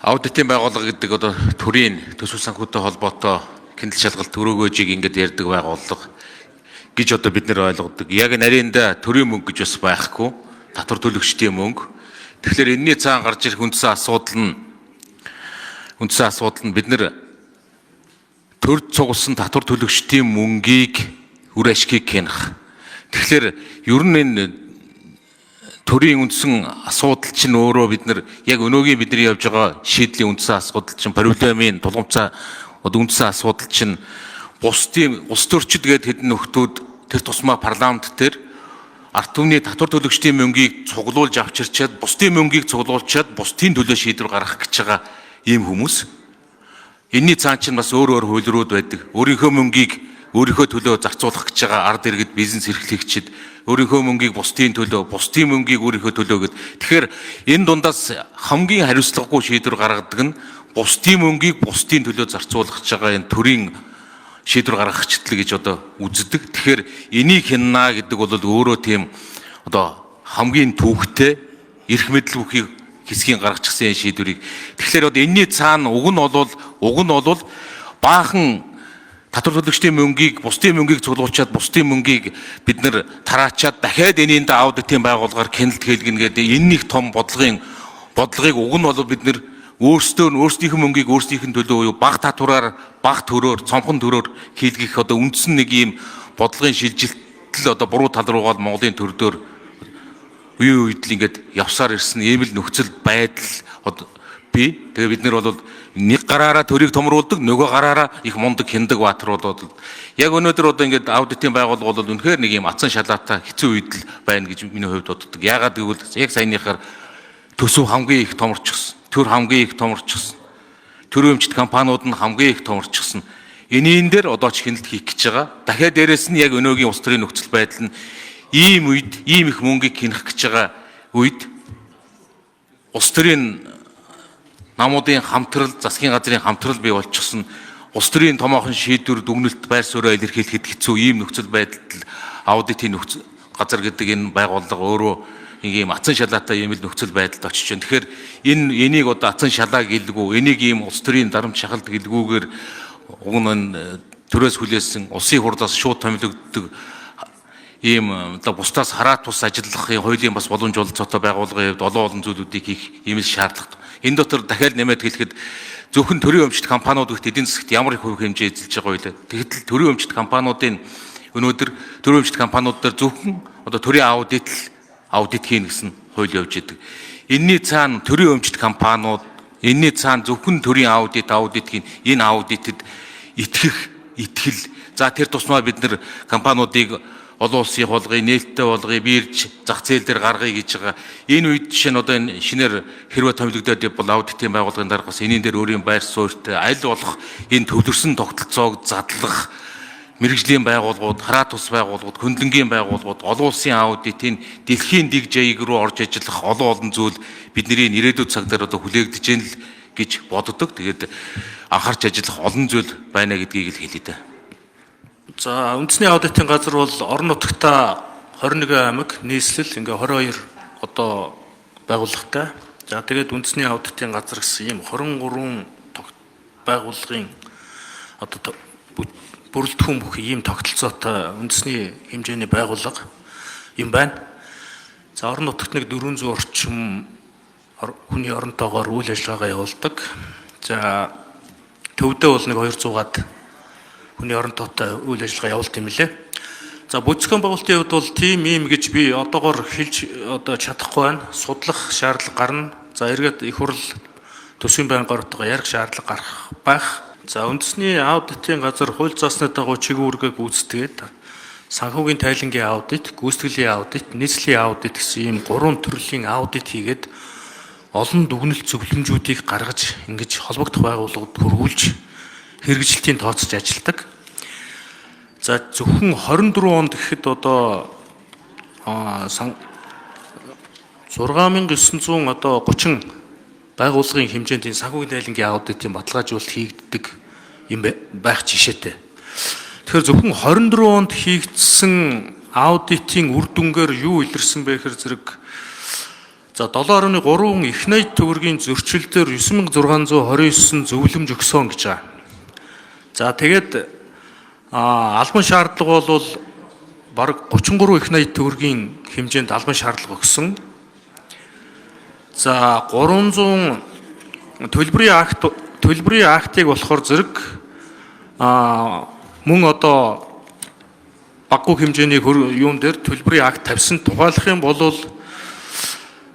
Аудитын байгууллага гэдэг одоо төрийн төсөв санхүүтэй холбоотой хяналт шалгалт өрөөгөөжийг ингээд ярьдаг байгууллага гэж одоо бид нэр ойлгодог. Яг нарийнда төрийн мөнгө гэж бас байхгүй. Татвар төлөгчдийн мөнгө. Тэгэхээр энэний цаана гарч ирэх үндсэн асуудал нь бид нэр төр цугласан татвар төлөгчдийн мөнгийг үр ашгийг хянах. Тэгэхээр ер нь энэ төрийн үндсэн асуудал чинь өөрөө бид нар яг өнөөгийн бидний явж байгаа шийдлийн үндсэн асуудал чинь проблемын тулгымцаа үндсэн асуудал чинь улс төрчид гэдэг хэдэн нөхдүүд тэр тусмаа парламент дээр ард түмний татвар төлөгчдийн мөнгийг цуглуулж авчирчаад бусдын мөнгийг цуглуулчаад бусдын төлөө шийдвэр гаргах гэж байгаа ийм хүмүүс. Энийний цаана чинь бас өөр хуулиуд байдаг. Өөрийнхөө мөнгийг өөрийнхөө төлөө зарцуулах гэж байгаа ард иргэд бизнес эрхлэгчид өөрийнхөө мөнгийг бусдын төлөө, бусдын мөнгийг өөрийнхөө төлөө гэд. Тэгэхээр энэ дундаас хамгийн хариуцлагагүй шийдвэр гаргадаг нь бусдын мөнгийг бусдын төлөө зарцуулах гэж байгаа энэ төрийн шийдвэр гаргахчлал гэж одоо үздэг. Тэгэхээр энийг хянана гэдэг бол өөрөө тийм одоо хамгийн түүхтэй эрх мэдэл бүхий хэсгийн гаргачихсан шийдвэрийг. Тэгэхээр одоо энэний цаана уг нь бол баахан татвар төлөгчдийн мөнгийг, бусдын мөнгийг цуглуулчаад, бусдын мөнгийг бид нар тараачаад дахиад энэнд аудитын байгууллагаар хяналт хийлгэнэ гэдэг энэ нэг том бодлогыг уг нь бол бид нар өөрсдийнхөө мөнгийг өөрсдийнх нь төлөө бага татвараар, бага төрөөр, цомхон төрөөр хийлгэх одоо үндсэн нэг ийм бодлогын шилжилтэл одоо буруу тал руугаа Монголын төрдөр үе үед л ингээд явсаар ирсэн ийм л нөхцөл байдал одоо бий. Тэгээ бид нар бол нэг гараараа төрийг томруулдаг, нөгөө гараараа их мундаг хяндаг баатар болоод яг өнөөдөр одоо ингээд аудитын байгууллага бол үнэхээр нэг юм ацсан шалаатай хэцүү үед л байна гэж миний хувьд боддог. Яагаад гэвэл яг саяныхаар төсөв хамгийн их томорчихсон, төр хамгийн их томорчихсон, төрийн өмчт компаниуд нь хамгийн их томорчихсон. Энийн дээр одоо ч хяналт хийх гэж байгаа. Дахиад дээрэс нь яг өнөөгийн улс төрийн нөхцөл байдал нь ийм их мөнгийг хянах гэж байгаа үед улс төрийн намуудын хамтрал, засгийн газрын хамтрал бий болчихсон. Улс төрийн томоохон шийдвэр дүгнэлт байр сууриа илэрхийлэхэд хэцүү ийм нөхцөл байдалд аудитын нөхцөл газар гэдэг энэ байгууллага өөрөө ийм ацсан шалаатай ийм л нөхцөл байдалд очиж байна. Тэгэхээр энийг одоо ацсан шалаа гэлгүй, энийг ийм улс төрийн дарамт шахалт гэлгүйгээр уг нь төрөөс хүлээсэн улсын хурлаас шууд томилогддог ийм одоо бусдаас хараат тус ажиллахын хуулийн бас боломж олцоотой байгууллагын хувьд олон зүйлүүдийг хийх ийм л шаардлагатай. Энэ дотор дахиад нэмээд хэлэхэд зөвхөн төрийн өмчт компаниуд гэх эдийн засгт ямар их хувь хэмжээ эзэлж байгаа вэ? Тэгэхдээ төрийн өмчт компаниудын өнөөдөр төрийн өмчт компаниуд дээр зөвхөн одоо төрийн аудит хийн гэсэн хууль явж идэг. Энийний цаана төрийн өмчт компаниуд, энийний цаана зөвхөн төрийн аудит хийн энэ аудитэд итгэл. За тэр тусмаа бид нэр компаниудыг олон улсын болгоё, нээлттэй болгоё, бирж зах зээл дээр гаргая гэж байгаа. Энэ үед жишээ нь одоо энэ шинээр хэрвээ томилогдоод бол аудитын байгууллагын дараагаас энийн дээр өөрийн байр суурьтай аль болох энэ төвлөрсөн тогтолцоог задлах мэргэжлийн байгууллагууд, хараат тус байгууллагууд, хөндлөнгийн байгууллагууд, олон улсын аудитын дэлхийн дэг жаяг руу орж ажиллах олон зүйл бидний ирээдүйн цаг дээр одоо хүлээгдэж гэн л гэж боддог. Тэгээд анхаарч ажиллах олон зүйл байна гэдгийг л хэлээ дээ. За үндэсний аудитын газар бол орон нутгата 21 аймаг нийслэл ингээ 22 одоо байгууллагатай. За тэгээд үндэсний аудитын газар гэсэн ийм 23 байгууллагын одоо бүрэлдэхүүн бүхий ийм тогтолцоотой үндэсний хэмжээний байгууллага юм байна. За орон нутагт нэг 400 орчим хүний оронтойгоор үйл ажиллагаагаа явуулдаг. За төвдөө бол нэг 200-аад хүний оронтойтой үйл ажиллагаа явуулт юм лээ. За бүжигхэн байгуулалтын хувьд бол тийм ийм гэж би одоогоор хэлж чадахгүй байна. Судлах шаардлага гарна. За эргээд их хурл төсвийн байнгын оротойгоо ярих шаардлага гарах байх. За үндэсний аудитын газар хууль заасны дагуу чиг үүргийг гүйцэтгээд санхүүгийн тайлангийн аудит, гүйцэтгэлийн аудит, нийслэлийн аудит гэсэн ийм 3 төрлийн аудит хийгээд олон дүгнэлт зөвлөмжүүдийг гаргаж ингэж холбогдох байгууллагууд хөрвүүлж хэрэгжилтийн тооцож ажилладаг. За зөвхөн 24 онд гэхэд одоо 6930 одоо 30 байгууллагын хэмжээнд энэ санхүүгийн тайлангийн аудитын баталгаажуулалт хийгддэг юм байх жишээтэй. Тэгэхээр зөвхөн 24 онд хийгдсэн аудитын үр дүнгээр юу илэрсэн бэ гэхээр зэрэг За 7.3 их найд төгрөгийн зөрчилдөр 9629 зөвлөмж өгсөн гэж байгаа. За тэгээд албан шаардлага бол бараг 33 их найд төгрөгийн хэмжээнд албан шаардлага өгсөн. За 300 төлбөрийн актыг болохоор зэрэг мөн одоо баггүй хэмжээний юун дээр төлбөрийн акт тавьсан. Тухайлах юм бол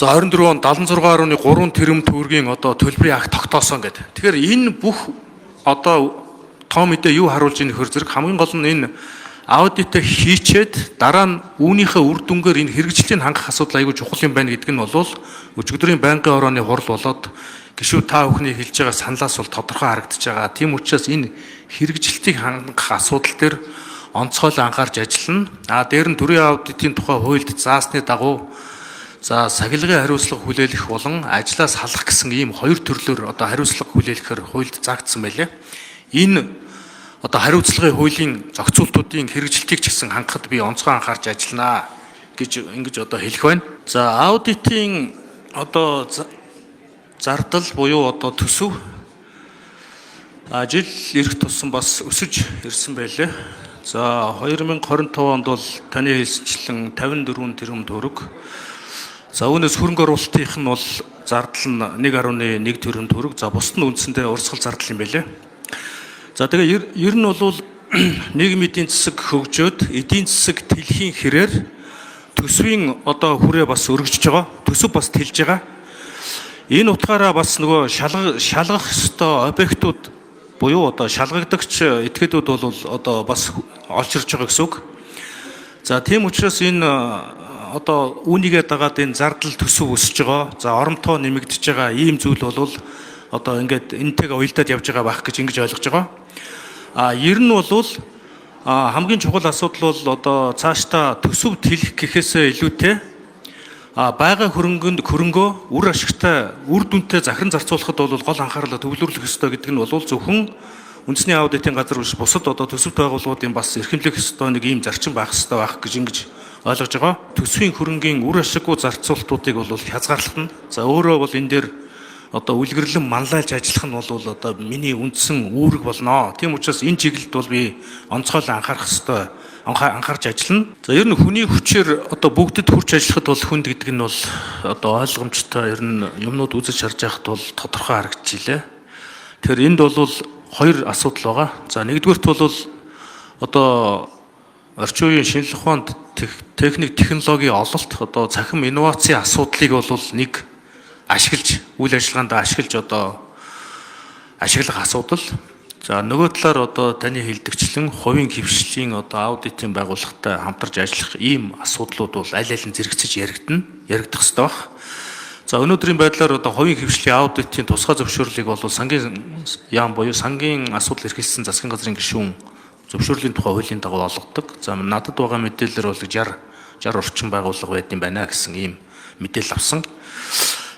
за 24 он 76.3 тэрбум төгрөгийн одоо төлбөрийн акт тогтоосон гэдэг. Тэгэхээр энэ бүх одоо тоо мэдээ юу харуулж ийн хөр зэрэг хамгийн гол нь энэ аудит хийчээд дараа нь үүнийхээ үр дүнгээр энэ хэрэгжлийг хангах асуудал аягүй чухал юм байна гэдэг нь бол өчигдрийн байнгын орооны хурал болоод гишүүд та бүхний хэлж байгаа саналаас бол тодорхой харагдаж байгаа. Тийм учраас энэ хэрэгжилтийг хангах асуудал дээр онцгойлон анхаарч ажиллана. Дээр нь төрийн аудитын тухай хуульд заасны дагуу за сахилгын хариуцлага хүлээх болон ажлаас салах гэсэн ийм хоёр төрлөөр одоо хариуцлага хүлээхээр хуульд заагдсан байлээ. Энэ одоо хариуцлагын хуулийн зохицуултуудын хэрэгжилтийг ч гэсэн хангахад би онцгой анхаарч ажиллана гэж ингэж одоо хэлэх байна. За аудитын одоо зардал буюу одоо төсөв жил ирэх тусам бас өсөж ирсэн байлээ. За 2025 онд бол таны хэлсэнчлэн 54 тэрбум төгрөг. За үүнээс хөрөнгө оруулалтынх нь бол зардал нь 1.1 тэрбум төгрөг. За бусд нь үндсэндээ урсгал зардал юм байлээ. За тэгээ ер нь бол нийгмийн эдийн засаг хөгжөөд эдийн засаг тэлхийн хэрээр төсвийн одоо хүрээ бас өргөжж байгаа. Төсөв бас тэлж байгаа. Энэ утгаараа бас нөгөө шалгах ёстой объектууд буюу одоо шалгагдагч этгээдүүд бол одоо бас олж ирж байгаа гэсэн үг. За тийм учраас энэ одоо үүнийгээ дагаад энэ зардал төсөв өсөж байгаа. За оромтоо нэмэгдэж байгаа ийм зүйл бол одоо ингээд энэтэйг уялдаад явж байгаа байх гэж ингэж ойлгож байгаа. Ер нь бол хамгийн чухал асуудал бол одоо цаашдаа төсөв тэлэх гэхээсээ илүүтэй байгаа хөрөнгөө үр ашигтай үр дүнтэй захиран зарцуулахад бол гол анхаарлаа төвлөрүүлэх ёстой гэдэг нь бол зөвхөн үндэсний аудитын газар биш бусад одоо төсөвт байгууллагуудын бас эрхэмлэх ёстой нэг ийм зарчим байх ёстой байх гэж ингэж ойлгож байгаа. Төсвийн хөрөнгийн үр ашиггүй зарцуулалтуудыг бол хязгаарлахна. За өөрөө бол энэ дээр одоо үлгэрлэн манлайлж ажиллах нь бол одоо миний үндсэн үүрэг болно. Тийм учраас энэ чиглэлд бол би онцгойлон анхаарах ёстой. Анхаарч ажиллана. За ер нь хүний хүчээр одоо бүгдэд хүрч ажиллахад бол хүнд гэдэг нь бол одоо ойлгомжтой ер нь юмнууд үзэж харж байхад бол тодорхой харагдчихжээ. Тэгэхээр энд бол хоёр асуудал байгаа. За нэгдүгээрт бол одоо орчин үеийн шинжлэх ухаанд техник технологийн ололт одоо цахим инновацийн асуудлыг бол нэг ашиглаж үйл ажиллагаанд ашиглаж одоо ашиглах асуудал. За нөгөө талаар одоо таны хэлдэгчлэн хувийн хвшлийн одоо аудитын байгууллагатай хамтарч ажиллах ийм асуудлууд бол аль аль нь зэрэгцэж яригдах ёстой баг. За өнөөдрийн байдлаар одоо хувийн хвшлийн аудитын тусгай зөвшөөрлийг бол сангийн яам буюу сангийн асуудал эрхэлсэн засгийн газрын гишүүн зөвшөөрлийн тухай хуулийн дагуу олгодог. За надад байгаа мэдээлэлээр бол 60 орчим байгууллага байд юм байна гэсэн ийм мэдээлэл авсан.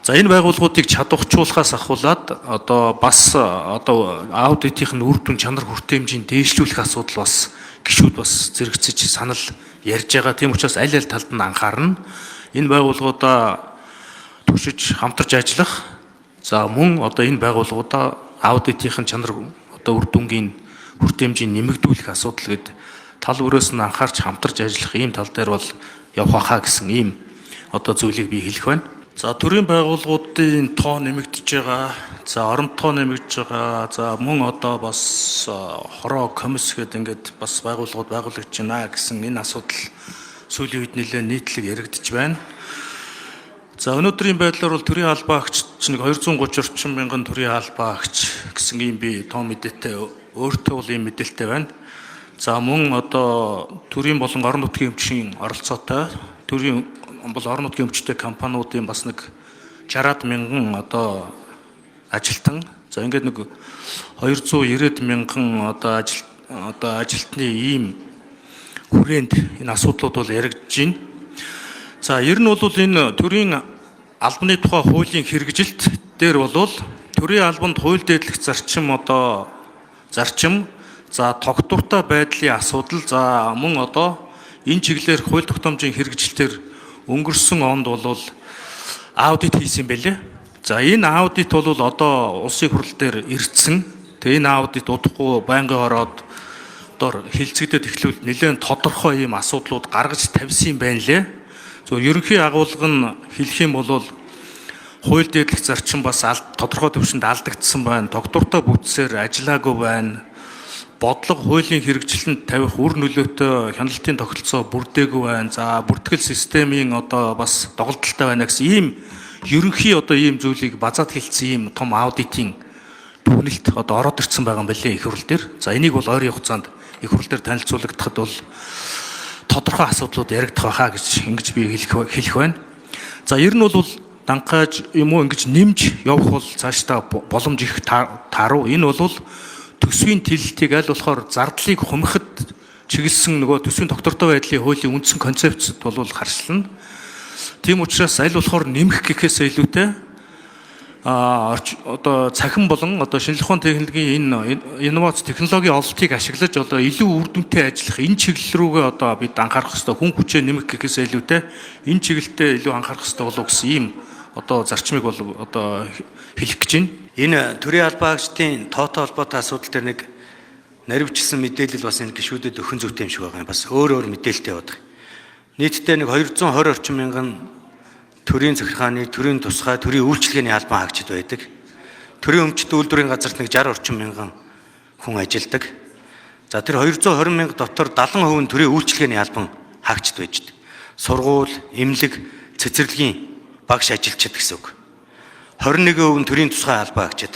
За энэ байгууллагуудыг чадварчуулахаас ахуулаад одоо бас одоо аудитын үр дүн чанар хүртээмжийн дээшлүүлэх асуудал бас гишүүд бас зэрэгцэж санал ярьж байгаа. Тийм учраас аль аль талд нь анхаарна. Энэ байгууллагуудаа туршиж хамтарч ажиллах. За мөн одоо энэ байгууллагуудаа аудитын чанар одоо үр дүнгийн хүртээмжийн нэмэгдүүлэх асуудал гээд тал бүрээс нь анхаарч хамтарч ажиллах ийм тал дээр бол явах хаа гэсэн ийм одоо зүйлийг би хэлэх байна. За төрийн байгууллагуудын тоо нэмэгдэж байгаа. За оромтоо нэмэгдэж байгаа. За мөн одоо бас хороо комисс гэдэг ингээд бас байгууллагууд байгуулагдаж байна гэсэн энэ асуудал сүүлийн үед нэлээд нийтлэг яригдж байна. За өнөөдрийн байдлаар бол төрийн албаа агч чинь 230 орчим мянган төрийн албаа агч гэсэн ийм би тоо мэдээтэй өөртөө бол ийм мэдээлэлтэй байна. За мөн одоо төрийн болон орон нутгийн эмчийн оролцоотой төрийн бол орон нутгийн өмчтэй компаниудын бас нэг 60-аад мянган одоо ажилтан. За ингээд нэг 290 мянган одоо ажилтны ийм хүрээнд энэ асуудлууд бол яригдж байна. За ер нь бол энэ төрийн албаны тухай хуулийн хэрэгжилт дээр бол төрийн албанд хууль дээдлэх зарчим за тогтвортой байдлын асуудал за мөн одоо энэ чиглэлээр хууль тогтоомжийн хэрэгжилтээр өнгөрсөн онд бол аудит хийсэн байлээ. За энэ аудит бол одоо улсын хурал дээр ирсэн. Тэгээ энэ аудит удахгүй байнгын ороод одоо хилцэгдээд эхлүүл нэлээд тодорхой ийм асуудлууд гаргаж тавьсан юм байна лээ. Зөв ерөнхий агуулга нь хэлэх юм бол хууль дээдлэх зарчим бас тодорхой төвшөнд алдагдсан байна. Доктортой бүтсээр ажиллаагүй байна. Бодлого хуулийн хэрэгжилтэнд тавих үр нөлөөтэй хяналтын тогтолцоо бүрдээгүй байна. За бүртгэл системийн одоо бас доголдолтой байна гэсэн ийм ерөнхий одоо ийм зүйлийг базаад хэлсэн ийм том аудитын дүгнэлт одоо ороод ирсэн байгаа юм байна их хурал дээр. За энийг бол ойрын хугацаанд их хурал дээр танилцуулагдахад бол тодорхой асуудлууд яригдах байхаа гэж ингэж би хэлэх байна. За ер нь бол дангаж юм уу ингэж нэмж явах бол цаашдаа боломж их тааруу. Энэ бол төсвийн тэлэлтийг аль болохоор зардлыг хумхад чиглэсэн нөгөө төсвийн доктортой байдлын хуулийн үндсэн концепцэд бол харьцуулна. Тийм учраас аль болохоор нэмэх гэхээс илүүтэй одоо цахим болон одоо шинжлэх ухааны технологийн энэ инновац технологийн ололтыг ашиглаж одоо илүү үр дүнтэй ажиллах энэ чиглэл рүүгээ одоо бид анхаарах хэрэгтэй. Хүн хүчээ нэмэх гэхээс илүүтэй энэ чиглэлтэй илүү анхаарах хэрэгтэй болов гэсэн ийм одоо зарчмыг бол одоо хэлэх гэж байна. Энэ төрийн албаагчдын тоотой холбоотой асуудал дээр нэг наривчилсан мэдээлэл бас энэ гишүүдэд өхөн зүйтэй юм шиг байгаа юм. Бас өөр мэдээлэлтэй байдаг. Нийтдээ нэг 220 орчим мянган төрийн захиргааны, төрийн тусгай, төрийн үйлчилгээний албан хаагчид байдаг. Төрийн өмчт үйлдвэрийн газарт нэг 60 орчим мянган хүн ажилладаг. За тэр 220 мянга дотор 70% нь төрийн үйлчилгээний албан хаагчид байж. Сургууль, эмнэлэг, цэцэрлэгийн багш ажилчид гэсэн үг. 21% нь төрийн тусгай албан хаагчид.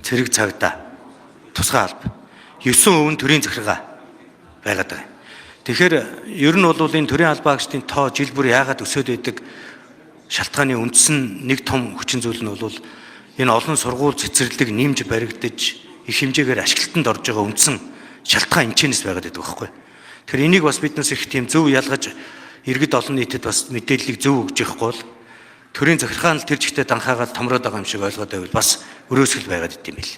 Цэрэг цагдаа, тусгай алба. 9% нь төрийн захиргаа байгаад байгаа. Тэгэхээр ер нь бол энэ төрийн албан хаагчдын тоо жил бүр яагаад өсөд байдаг шалтгааны үндсэн нэг том хүчин зүйл нь бол энэ олон сургууль цэцэрлэг нэмж баригдаж их хэмжээгээр ашиглалтанд орж байгаа үндсэн шалтгаан эмчнээс байгаад байдаг байхгүй. Тэгэхээр энийг бас биднээс их тийм зөв ялгаж иргэд олон нийтэд бас мэдээллийг зөв өгж явахгүй бол төрийн захиргаан л тэр жигтэй данхаагаад томроод байгаа юм шиг ойлгоод байвал бас өрөөсгөл байгаад идэм бил.